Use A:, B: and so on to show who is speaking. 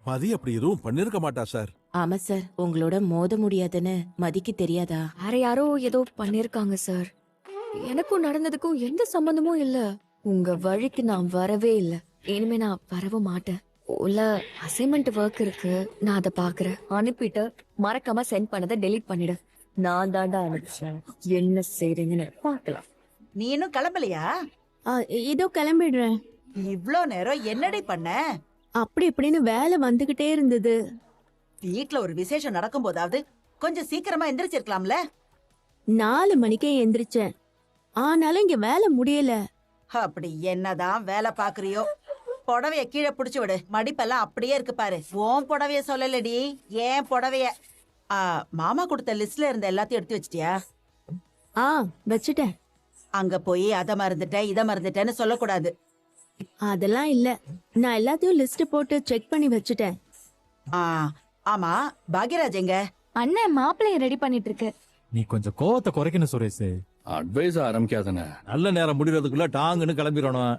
A: மதி அப்படி எதுவும் பண்ணிருக்க மாட்டா சார்.
B: ஆமா சார், உங்களோட மோத முடியாதுன்னு மதிக்கு தெரியாதா?
C: வேற யாரோ ஏதோ பண்ணிருக்காங்க சார். எனக்கும் நடந்ததுக்கும் எந்த சம்பந்தமும் இல்ல. உங்க வழிக்கு நான் வரவே இல்ல. இனிமே நான் வரவும் மாட்டேன். உள்ள அசைன்மெண்ட் ஒர்க் இருக்கு, நான் அதை பாக்குறேன். அனுப்பிட்டு மறக்காம சென்ட் பண்ணதை டெலீட் பண்ணிடு. நான் தாண்டா அனுப்பிச்சேன். என்ன செய்றீங்கன்னு பாக்கலாம்.
D: நீ இன்னும் கிளம்பலையா?
E: இதோ கிளம்பிடுறேன்.
D: இவ்ளோ நேரம் என்னடி பண்ண?
E: அப்படி இப்படின்னு வேலை வந்துகிட்டே இருந்தது.
D: வீட்ல ஒரு விசேஷம் நடக்கும் போதாவது கொஞ்சம் சீக்கிரமா எந்திரிச்சிருக்கலாம்ல.
E: 4 மணிக்கே எந்திரிச்சேன். ஆனாலும் இங்க வேலை முடியல.
D: அப்படி என்னதான் வேலை பாக்குறியோ? புடவைய கீழே புடிச்சு விடு. மடிப்பெல்லாம் அப்படியே இருக்கு பாரு. உன் புடவைய சொல்லலடி, ஏன் புடவைய. மாமா கொடுத்த லிஸ்ட்ல இருந்த எல்லாத்தையும் எடுத்து வச்சிட்டியா?
E: வச்சுட்டேன்.
D: அங்க போய் அத மறந்துட்டேன் இத மறந்துட்டேன்னு சொல்லக்கூடாது.
E: அதெல்லாம் இல்ல, நான் எல்லாத்தையும் லிஸ்ட் போட்டு செக் பண்ணி வச்சுட்டேன்.
D: ஆமா, பாக்யராஜ் எங்க?
C: அண்ணன் மாப்பிள்ளைய ரெடி பண்ணிட்டு இருக்கு.
F: நீ கொஞ்சம் கோவத்தை குறைக்கணும் சுரேஷ்.
G: அட்வைஸ் ஆரம்பிக்காதன.
A: நல்ல நேரம் முடியறதுக்குள்ள டாங்குன்னு கிளம்பிடணும்.